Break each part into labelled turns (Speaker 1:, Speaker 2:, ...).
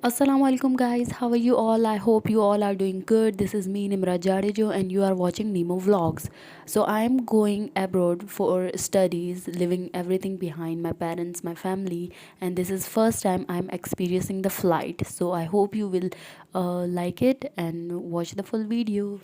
Speaker 1: Assalamualaikum guys, how are you all? I hope you all are doing good. This is me Nimra Jadejo and you are watching Nemo Vlogs. So I am going abroad for studies, leaving everything behind, my parents, my family, and this is first time I'm experiencing the flight. So I hope you will like it and watch the full video.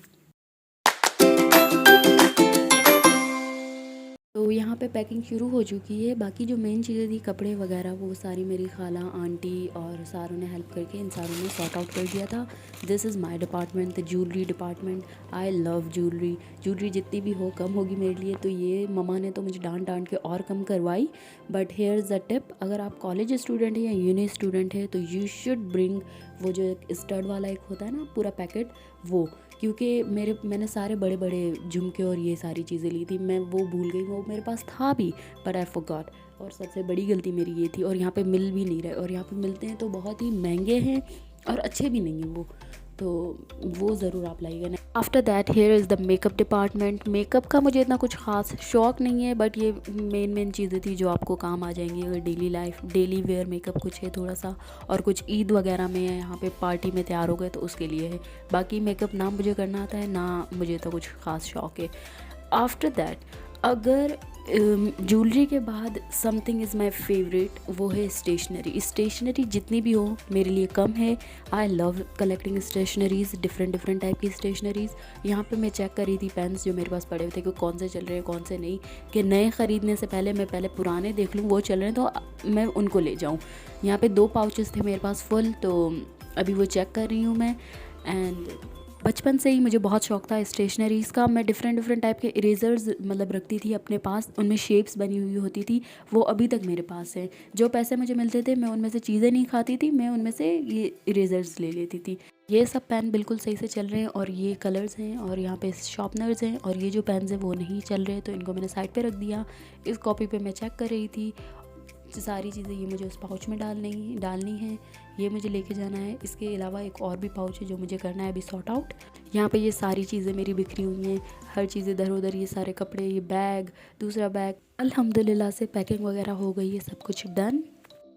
Speaker 1: तो यहाँ पे packing शुरू हो चुकी है। बाकी जो main चीज़ें थी कपड़े वगैरह वो सारी मेरी खाला आंटी और सारों ने हेल्प करके इन सारों ने सॉर्ट आउट कर दिया था। This is my department, the jewellery department. I love jewellery. Jewellery जितनी भी हो कम होगी मेरे लिए, तो ये ममा ने तो मुझे डांट डांट के और कम करवाई। But here is the tip, अगर आप कॉलेज स्टूडेंट है या यूनी स्टूडेंट है तो यू शुड ब्रिंग वो जो एक स्टड वाला एक होता है ना पूरा पैकेट, वो, क्योंकि मैंने सारे बड़े बड़े झुमके और ये सारी चीज़ें ली थी, मैं वो भूल गई। वो मेरे पास था भी बट आई फॉरगॉट, और सबसे बड़ी गलती मेरी ये थी। और यहाँ पे मिल भी नहीं रहे, और यहाँ पे मिलते हैं तो बहुत ही महंगे हैं और अच्छे भी नहीं हैं वो, तो वो ज़रूर आप लाइएगा। After that here is the makeup department. Makeup का मुझे इतना कुछ ख़ास शौक़ नहीं है, बट ये मेन चीज़ें थी जो आपको काम आ जाएंगी अगर डेली वेयर मेकअप कुछ है थोड़ा सा, और कुछ ईद वगैरह में है, यहाँ पे पार्टी में तैयार हो गए तो उसके लिए है। बाकी मेकअप ना मुझे करना आता है ना मुझे तो कुछ ख़ास शौक़ है। आफ्टर दैट अगर ज्वेलरी के बाद समथिंग इज़ माई फेवरेट, वो है स्टेशनरी। स्टेशनरी जितनी भी हो मेरे लिए कम है। I love collecting stationeries, different type की स्टेशनरीज़। यहाँ पे मैं चेक कर रही थी पेन्स जो मेरे पास पड़े हुए थे कि कौन से चल रहे हैं कौन से नहीं, कि नए ख़रीदने से पहले मैं पहले पुराने देख लूँ वो चल रहे हैं तो मैं उनको ले जाऊँ। यहाँ पे 2 पाउचेस थे मेरे पास फुल, तो अभी वो चेक कर रही हूँ मैं। एंड बचपन से ही मुझे बहुत शौक़ था स्टेशनरीज़ का। मैं डिफरेंट टाइप के इरेज़र्स मतलब रखती थी अपने पास, उनमें शेप्स बनी हुई होती थी, वो अभी तक मेरे पास है। जो पैसे मुझे मिलते थे मैं उनमें से चीज़ें नहीं खाती थी, मैं उनमें से ये इरेज़र्स ले लेती थी। ये सब पेन बिल्कुल सही से चल रहे हैं और ये कलर्स हैं और यहाँ पे शार्पनर्स हैं, और ये जो पेन्स हैं वो नहीं चल रहे, तो इनको मैंने साइड पे रख दिया। इस कॉपी पे मैं चेक कर रही थी सारी चीज़ें, ये मुझे उस पाउच में डालनी है, ये मुझे लेके जाना है। इसके अलावा एक और भी पाउच है जो मुझे करना है अभी सॉर्ट आउट। यहाँ पे ये सारी चीज़ें मेरी बिखरी हुई हैं, हर चीज़ इधर उधर, ये सारे कपड़े, ये बैग, दूसरा बैग। अल्हम्दुलिल्लाह से पैकिंग वगैरह हो गई है, सब कुछ done.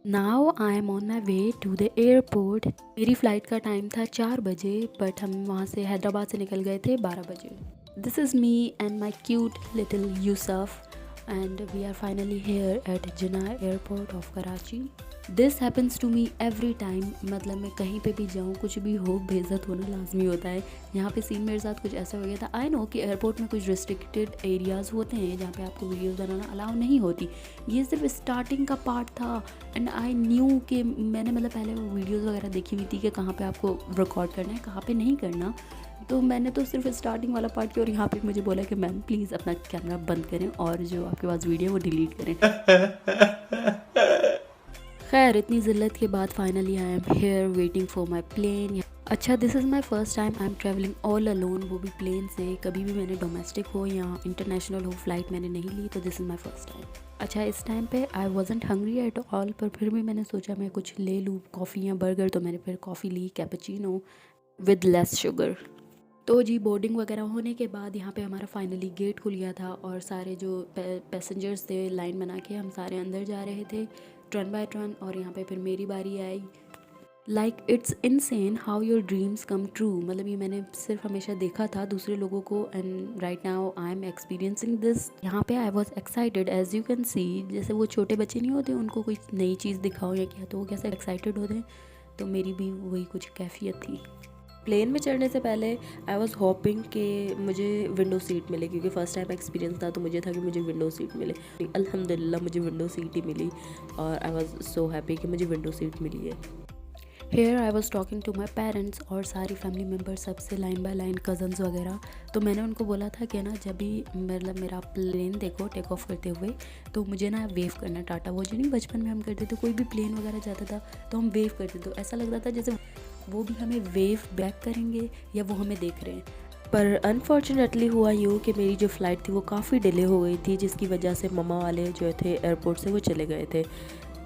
Speaker 1: Now I am on my way to the airport. मेरी फ़्लाइट का टाइम था 4 बजे, बट हम वहाँ से हैदराबाद से निकल गए थे 12 बजे। This is me and my cute little Yusuf, and we are finally here at Jinnah Airport of Karachi. This happens to me every time, मतलब मैं कहीं पे भी जाऊँ कुछ भी हो बेइज्जत होना लाजमी होता है। यहाँ पे सीन मेरे साथ कुछ ऐसा हो गया था। आई नो कि एयरपोर्ट में कुछ रिस्ट्रिक्टेड एरियाज़ होते हैं जहाँ पे आपको वीडियोज़ बनाना अलाउ नहीं होती, ये सिर्फ स्टार्टिंग का पार्ट था। एंड आई न्यू कि मैंने मतलब पहले वो वीडियोज़ वगैरह देखी हुई थी कि कहाँ पे आपको रिकॉर्ड करना है कहाँ पे नहीं करना, तो मैंने तो सिर्फ स्टार्टिंग वाला पार्ट किया। और यहाँ पे मुझे बोला कि मैम प्लीज़ अपना कैमरा बंद करें और जो आपके पास वीडियो वो डिलीट करें। खैर इतनी ज़िल्लत के बाद finally I am here waiting for my plane. अच्छा, this is my first time I am travelling all alone, वो भी प्लेन से। कभी भी मैंने डोमेस्टिक हो या इंटरनेशनल हो फ़्लाइट मैंने नहीं ली, तो this is my first time. अच्छा, इस टाइम पे I wasn't hungry at all, पर फिर भी मैंने सोचा मैं कुछ ले लूँ, कॉफ़ी या बर्गर, तो मैंने फिर कॉफ़ी ली कैपेचिनो विद लेस शुगर। तो जी बोर्डिंग वगैरह होने के बाद यहाँ पे हमारा फाइनली गेट खुल गया था, और सारे जो पैसेंजर्स थे लाइन बना के हम सारे अंदर जा रहे थे टर्न बाय टर्न, और यहाँ पे फिर मेरी बारी आई। Like it's insane how your dreams come true, मतलब ये मैंने सिर्फ हमेशा देखा था दूसरे लोगों को, and right now I am experiencing this. यहाँ पे I was excited as you can see, जैसे वो छोटे बच्चे नहीं होते उनको कोई नई चीज़ दिखाओ या क्या तो वो कैसे एक्साइटेड होते हैं, तो मेरी भी वही कुछ कैफियत थी। प्लेन में चढ़ने से पहले आई वॉज़ होपिंग कि मुझे विंडो सीट मिले, क्योंकि फ़र्स्ट टाइम एक्सपीरियंस था तो मुझे था कि मुझे विंडो सीट मिले। अल्हम्दुलिल्लाह मुझे विंडो सीट ही मिली, और आई वॉज़ सो हैप्पी कि मुझे विंडो सीट मिली है। Here I was talking to my parents और सारी फैमिली मेम्बर्स सबसे लाइन बाय लाइन कज़न्स वगैरह। तो मैंने उनको बोला था कि ना जब भी मतलब मेरा प्लेन देखो टेक ऑफ करते हुए तो मुझे ना वेव करना, टाटा वो जो नहीं बचपन में हम करते थे, कोई भी प्लेन वगैरह जाता था तो हम वेव करते थे, तो ऐसा लगता था जैसे वो भी हमें वेव बैक करेंगे या वो हमें देख रहे हैं। पर अनफॉर्चुनेटली हुआ यूँ कि मेरी जो फ़्लाइट थी वो काफ़ी डिले हो गई थी, जिसकी वजह से ममा वाले जो थे एयरपोर्ट से वो चले गए थे।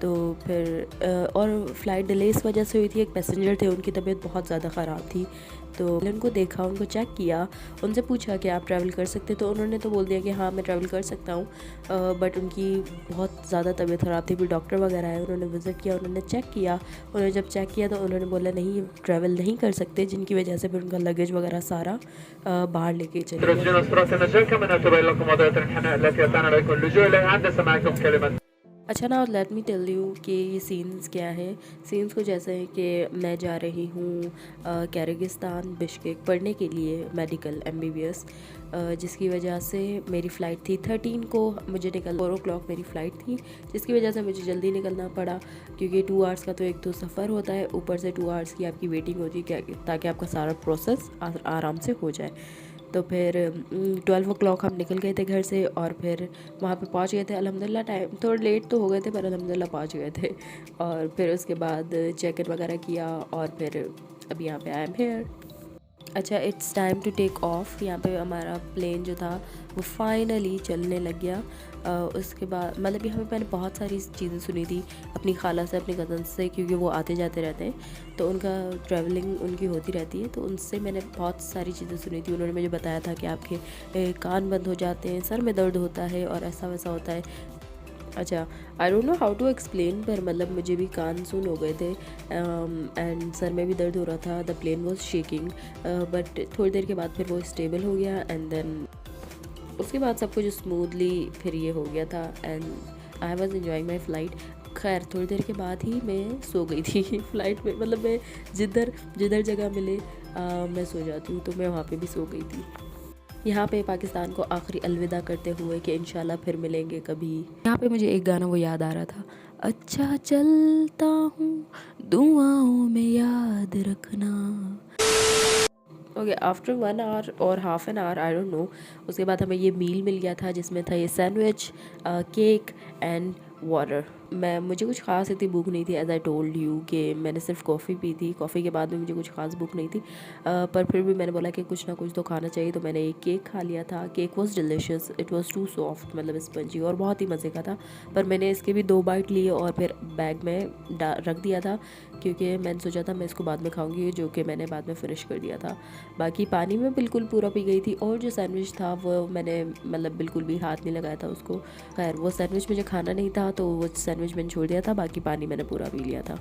Speaker 1: तो फिर और फ़्लाइट डिले इस वजह से हुई थी, एक पैसेंजर थे उनकी तबीयत बहुत ज़्यादा ख़राब थी। तो मैंने उनको देखा, उनको चेक किया, उनसे पूछा कि आप ट्रैवल कर सकते, तो उन्होंने तो बोल दिया कि हाँ मैं ट्रैवल कर सकता हूँ, बट उनकी बहुत ज़्यादा तबीयत ख़राब थी। फिर डॉक्टर वगैरह आए, उन्होंने विज़िट किया, उन्होंने चेक किया। उन्होंने जब चेक किया तो उन्होंने बोला नहीं ट्रैवल नहीं कर सकते, जिनकी वजह से फिर उनका लगेज वगैरह सारा बाहर लेके चले गए। अच्छा ना, लेट मी टेल यू कि ये सीन्स क्या है। सीन्स कुछ ऐसे हैं कि मैं जा रही हूँ किर्गिस्तान बिश्केक पढ़ने के लिए मेडिकल MBBS, जिसकी वजह से मेरी फ़्लाइट थी 13 को, मुझे 4 o'clock मेरी फ़्लाइट थी, जिसकी वजह से मुझे जल्दी निकलना पड़ा, क्योंकि 2 आवर्स का तो एक तो सफ़र होता है, ऊपर से 2 आवर्स की आपकी वेटिंग होती है ताकि आपका सारा प्रोसेस आराम से हो जाए। तो फिर 12 o'clock हम निकल गए थे घर से, और फिर वहाँ पे पहुँच गए थे अल्हम्दुलिल्लाह। टाइम थोड़ा लेट तो हो गए थे पर अल्हम्दुलिल्लाह पहुँच गए थे। और फिर उसके बाद चेक इन वगैरह किया, और फिर अब यहाँ पे आई एम हेयर। अच्छा, it's time to take off. यहाँ पे हमारा प्लेन जो था वो फाइनली चलने लग गया। उसके बाद मतलब यहाँ पे मैंने बहुत सारी चीज़ें सुनी थी अपनी खाला से, अपनी कज़न से, क्योंकि वो आते जाते रहते हैं तो उनका ट्रैवलिंग उनकी होती रहती है, तो उनसे मैंने बहुत सारी चीज़ें सुनी थी। उन्होंने मुझे बताया था कि आपके कान बंद हो जाते हैं, सर में दर्द होता है और ऐसा वैसा होता है। अच्छा, I don't know how to explain, पर मतलब मुझे भी कान सुन हो गए थे एंड सर में भी दर्द हो रहा था। The plane was shaking, but थोड़ी देर के बाद फिर वो स्टेबल हो गया, एंड देन उसके बाद सब कुछ स्मूथली फिर ये हो गया था, and I was enjoying my flight. खैर थोड़ी देर के बाद ही मैं सो गई थी फ़्लाइट में, मतलब मैं जिधर जिधर जगह मिले मैं सो जाती हूँ, तो मैं वहाँ पे भी सो गई थी। यहाँ पे पाकिस्तान को आखिरी अलविदा करते हुए कि इंशाल्लाह फिर मिलेंगे कभी। यहाँ पे मुझे एक गाना वो याद आ रहा था, अच्छा चलता हूँ दुआओं में याद रखना। ओके, आफ्टर 1 आवर और half an hour, I don't no, उसके बाद हमें ये मील मिल गया था जिसमें था ये सैंडविच, केक एंड वाटर। मुझे कुछ ख़ास इतनी भूख नहीं थी, एज आई टोल्ड यू कि मैंने सिर्फ कॉफ़ी पी थी। कॉफ़ी के बाद भी मुझे कुछ ख़ास भूख नहीं थी, पर फिर भी मैंने बोला कि कुछ ना कुछ तो खाना चाहिए, तो मैंने एक केक खा लिया था। Cake was delicious, it was too soft, मतलब स्पंजी, और बहुत ही मज़े का था। पर मैंने इसके भी 2 बाइट लिए और फिर बैग में रख दिया था, क्योंकि मैंने सोचा था मैं इसको बाद में खाऊंगी, जो कि मैंने बाद में फ़िनिश कर दिया था। बाकी पानी में बिल्कुल पूरा पी गई थी, और जो सैंडविच था वो मैंने मतलब बिल्कुल भी हाथ नहीं लगाया था उसको। खैर वो सैंडविच मुझे खाना नहीं था, तो वो सैंडविच मैंने छोड़ दिया था, बाकी पानी मैंने पूरा पी लिया था।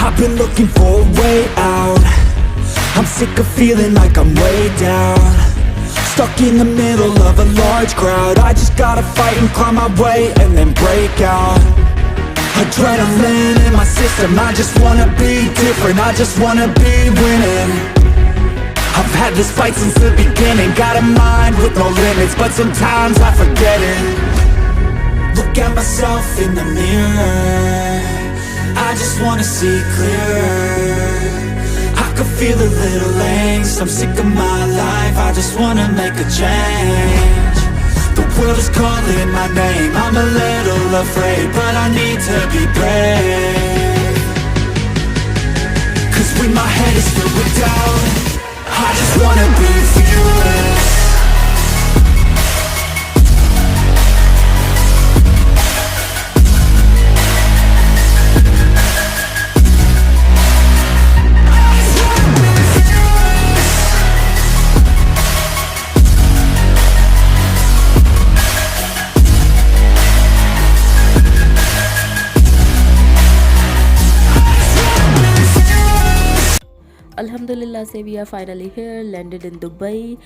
Speaker 2: I've been looking for a way out. I'm sick of feeling like I'm way down, stuck in the middle of a large crowd. I just gotta fight and climb my way and then break out. Adrenaline in my system, I just wanna be different, I just wanna be winning. I've had this fight since the beginning, got a mind with no limits, but sometimes I forget it. Look at myself in the mirror, I just wanna see clearer. I can feel a little angst, I'm sick of my life, I just wanna make a change. The world is calling my name, I'm a little afraid, but I need to be brave. Cause when my head is filled with doubt, I just wanna be fearless.
Speaker 1: अल्हम्दुलिल्लाह से we are finally here, landed in Dubai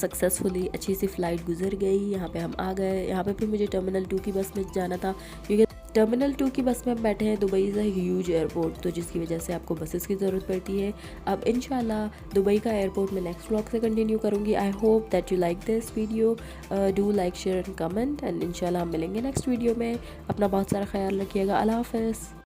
Speaker 1: successfully. अच्छी सी flight गुजर गई, यहाँ पे हम आ गए। यहाँ पे फिर मुझे टर्मिनल 2 की बस में जाना था, क्योंकि टर्मिनल 2 की बस में हम बैठे हैं। Dubai is a huge airport, तो जिसकी वजह से आपको बसेस की ज़रूरत पड़ती है। अब इंशाल्लाह दुबई का एयरपोर्ट मैं नेक्स्ट व्लॉग से कंटिन्यू करूँगी। I hope that you like this video, do like share and comment, and इंशाल्लाह हम मिलेंगे नेक्स्ट वीडियो में। अपना बहुत सारा ख्याल रखिएगा। अल्लाह हाफ़िज़।